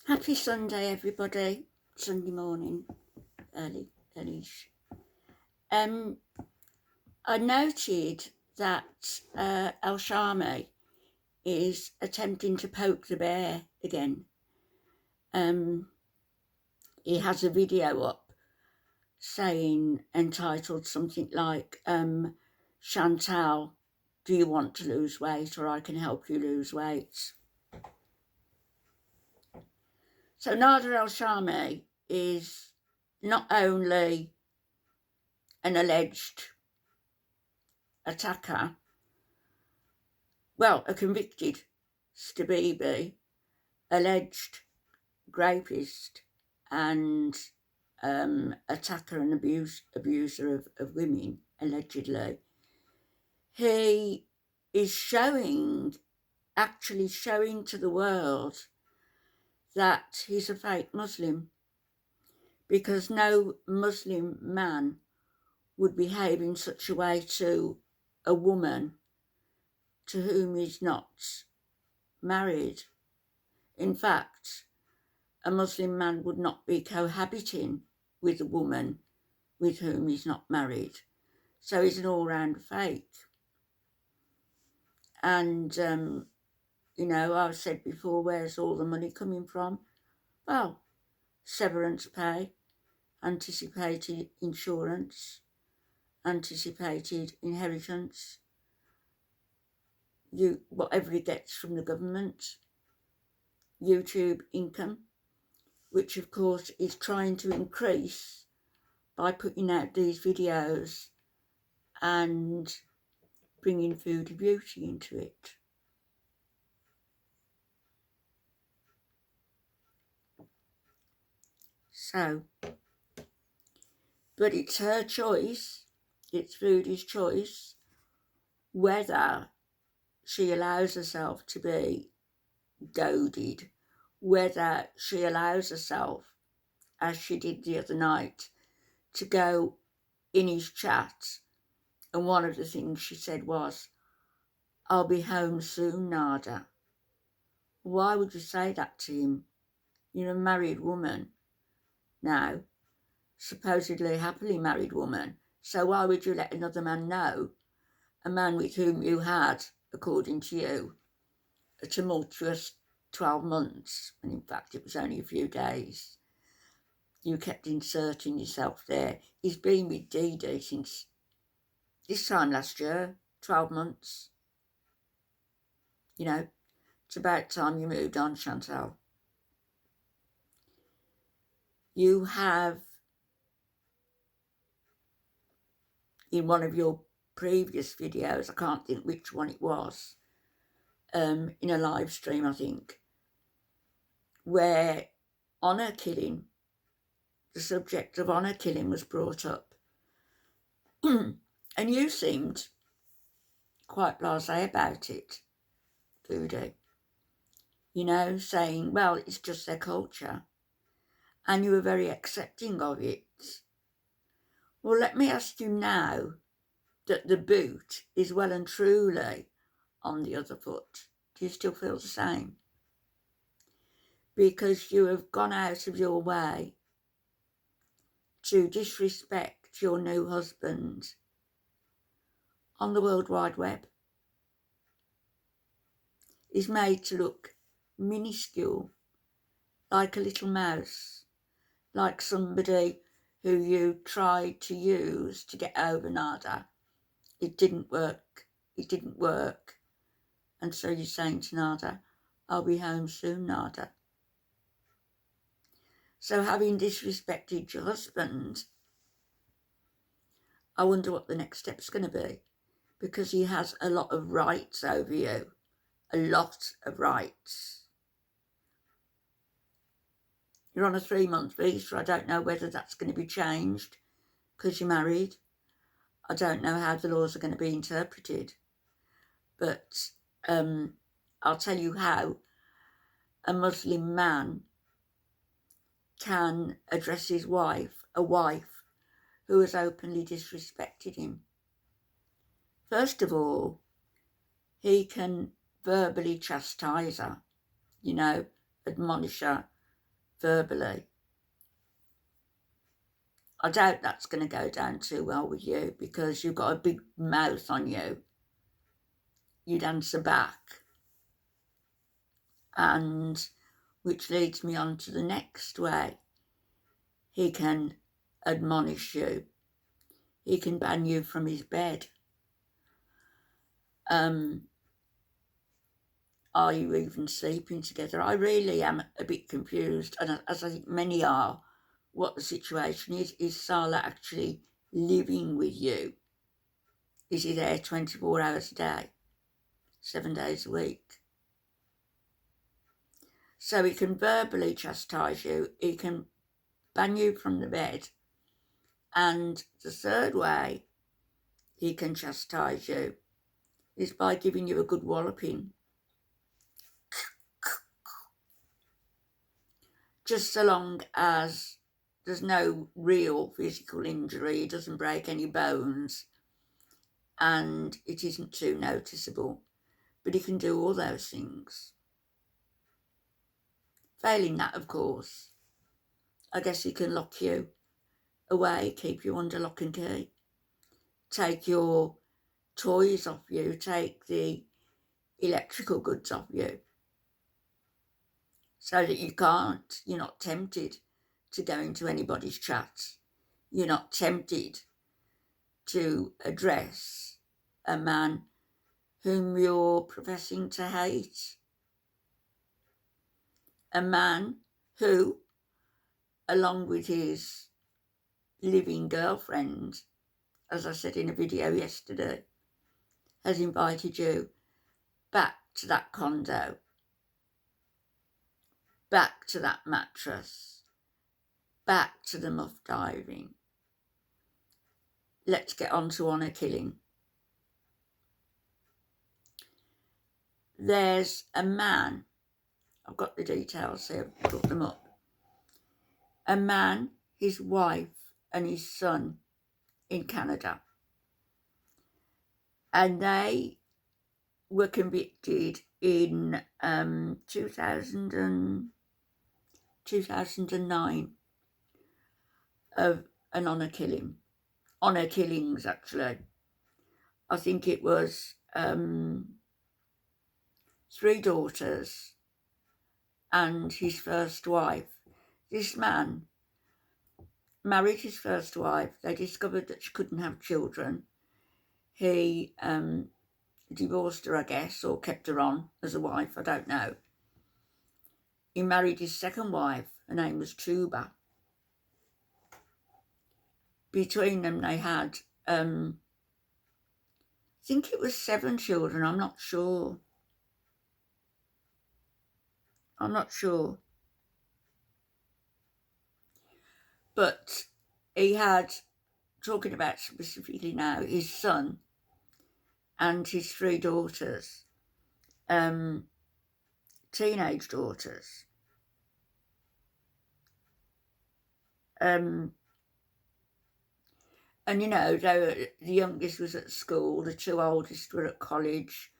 Happy Sunday, everybody. Sunday morning, early-ish. I noted that ElShamy is attempting to poke the bear again. He has a video up entitled something like, Chantal, do you want to lose weight, or I can help you lose weight? So Nada ElShamy is not only an alleged attacker, well, a convicted Stabibi, alleged rapist and attacker and abuser of women, allegedly. He is actually showing to the world that he's a fake Muslim, because no Muslim man would behave in such a way to a woman to whom he's not married. In fact, a Muslim man would not be cohabiting with a woman with whom he's not married. So he's an all-round fake. And, I've said before, where's all the money coming from? Well, severance pay, anticipated insurance, anticipated inheritance, whatever he gets from the government, YouTube income, which of course is trying to increase by putting out these videos and bringing Foodie Beauty into it. So, but it's her choice, it's Foodie's choice, whether she allows herself to be goaded, whether she allows herself, as she did the other night, to go in his chat, and one of the things she said was, I'll be home soon, Nada. Why would you say that to him? You're a married woman now, supposedly happily married woman, so why would you let another man know, a man with whom you had, according to you, a tumultuous 12 months, and in fact it was only a few days. You kept inserting yourself there. He's been with Dee Dee since this time last year, 12 months. It's about time you moved on, Chantal. You have, in one of your previous videos, I can't think which one it was, in a live stream, I think, where honour killing, the subject of honour killing was brought up. And you seemed quite blasé about it, Foodie. Saying, well, it's just their culture. And you were very accepting of it. Well, let me ask you now that the boot is well and truly on the other foot. Do you still feel the same? Because you have gone out of your way to disrespect your new husband on the World Wide Web. He's made to look minuscule, like a little mouse, like somebody who you tried to use to get over Nada. It didn't work. And so you're saying to Nada, I'll be home soon, Nada. So having disrespected your husband, I wonder what the next step's going to be, because he has a lot of rights over you, a lot of rights. You're on a 3-month visa. I don't know whether that's going to be changed because you're married. I don't know how the laws are going to be interpreted. But I'll tell you how a Muslim man can address his wife, a wife who has openly disrespected him. First of all, he can verbally chastise her, admonish her, verbally. I doubt that's going to go down too well with you because you've got a big mouth on you. You'd answer back. And which leads me on to the next way. He can admonish you. He can ban you from his bed. Are you even sleeping together? I really am a bit confused, and as I think many are, what the situation is. Is Saleh actually living with you? Is he there 24 hours a day, 7 days a week? So he can verbally chastise you, he can ban you from the bed, and the third way he can chastise you is by giving you a good walloping. Just so long as there's no real physical injury, it doesn't break any bones, and it isn't too noticeable. But he can do all those things. Failing that, of course, I guess he can lock you away, keep you under lock and key, take your toys off you, take the electrical goods off you, so that you're not tempted to go into anybody's chat. You're not tempted to address a man whom you're professing to hate. A man who, along with his living girlfriend, as I said in a video yesterday, has invited you back to that condo, back to that mattress, back to the muff diving. Let's get on to honour killing. There's a man, I've got the details here, I've brought them up. A man, his wife and his son in Canada. And they were convicted in 2009 of an honour killing. Honour killings, actually. I think it was 3 daughters and his first wife. This man married his first wife. They discovered that she couldn't have children. He divorced her, I guess, or kept her on as a wife, I don't know. He married his second wife. Her name was Tuba. Between them they had, I think it was 7 children, I'm not sure. But he had, talking about specifically now, his son and his 3 daughters, teenage daughters. And, you know, the youngest was at school, the 2 oldest were at college.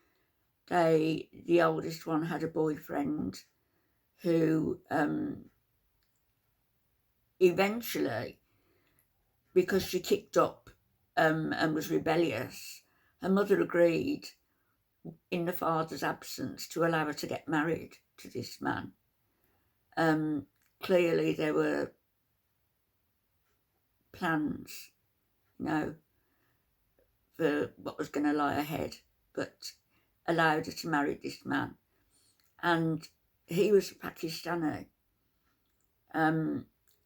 The oldest one had a boyfriend who eventually, because she kicked up and was rebellious, her mother agreed, in the father's absence, to allow her to get married to this man. Clearly there were plans, you know, for what was going to lie ahead, but allowed her to marry this man. And he was a Pakistani.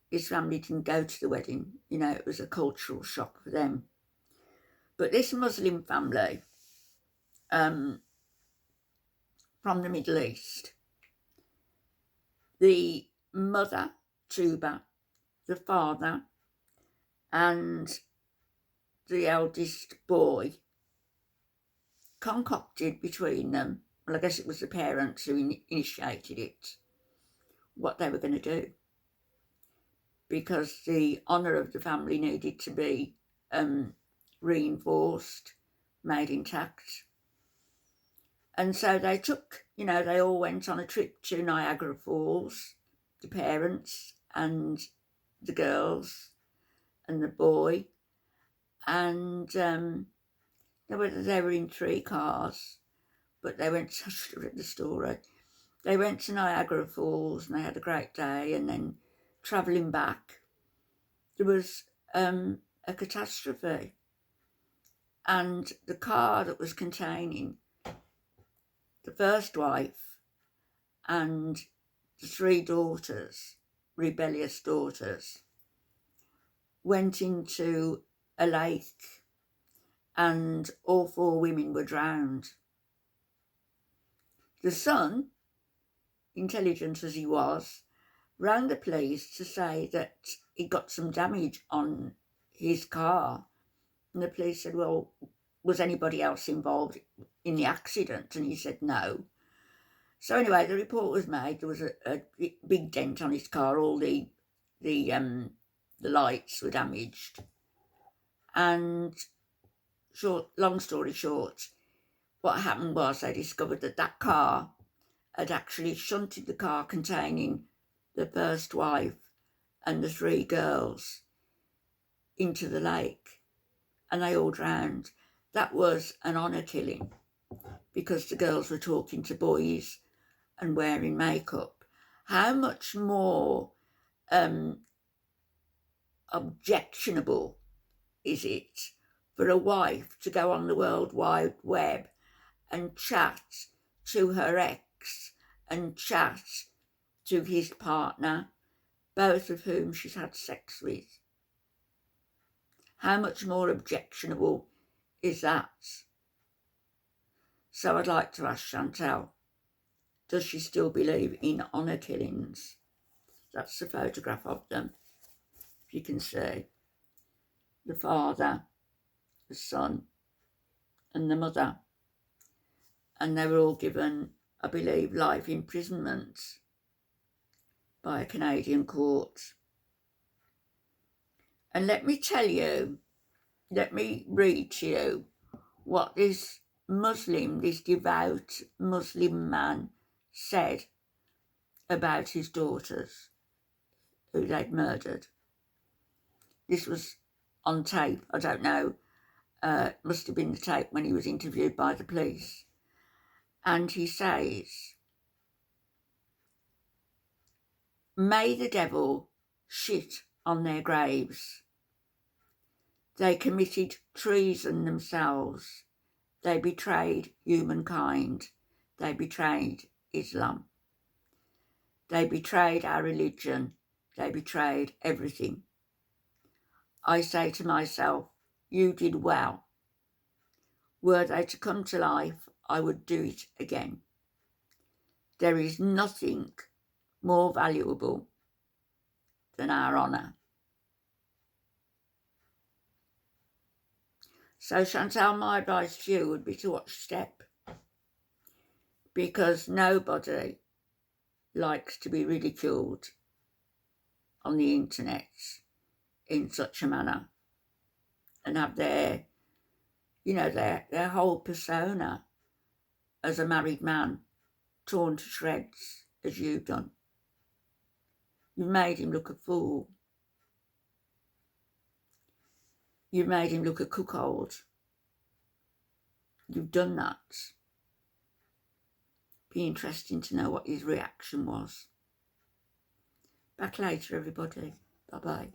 His family didn't go to the wedding, you know, it was a cultural shock for them. But this Muslim family from the Middle East, the mother, Tuba, the father, and the eldest boy concocted between them, well, I guess it was the parents who initiated it, what they were going to do, because the honour of the family needed to be reinforced, made intact. And so they took, you know, they all went on a trip to Niagara Falls, the parents and the girls and the boy, and they were in 3 cars, but they went to read the story. They went to Niagara Falls and they had a great day, and then travelling back, there was a catastrophe, and the car that was containing the first wife and the 3 daughters, rebellious daughters, went into a lake, and all 4 women were drowned. The son, intelligent as he was, rang the police to say that he got some damage on his car. And the police said, well, was anybody else involved in the accident? And he said no. So anyway, the report was made. There was a big dent on his car. All the lights were damaged. And long story short, what happened was they discovered that car had actually shunted the car containing the first wife and the 3 girls into the lake, and they all drowned. That was an honour killing, because the girls were talking to boys and wearing makeup. How much more objectionable is it for a wife to go on the World Wide Web and chat to her ex and chat to his partner, both of whom she's had sex with? How much more objectionable is that? So I'd like to ask Chantal, does she still believe in honour killings? That's the photograph of them. If you can see the father, the son and the mother. And they were all given, I believe, life imprisonment by a Canadian court. And let me tell you, let me read to you what this devout Muslim man said about his daughters who they'd murdered. This was on tape. I don't know. It must have been the tape when he was interviewed by the police. And he says, may the devil shit on their graves. They committed treason themselves. They betrayed humankind. They betrayed Islam. They betrayed our religion. They betrayed everything. I say to myself, you did well. Were they to come to life, I would do it again. There is nothing more valuable than our honour. So Chantal, my advice to you would be to watch Step, because nobody likes to be ridiculed on the internet in such a manner and have their whole persona as a married man torn to shreds as you've done. You've made him look a fool. You've made him look a cuckold. You've done that. Be interesting to know what his reaction was. Back later, everybody. Bye-bye.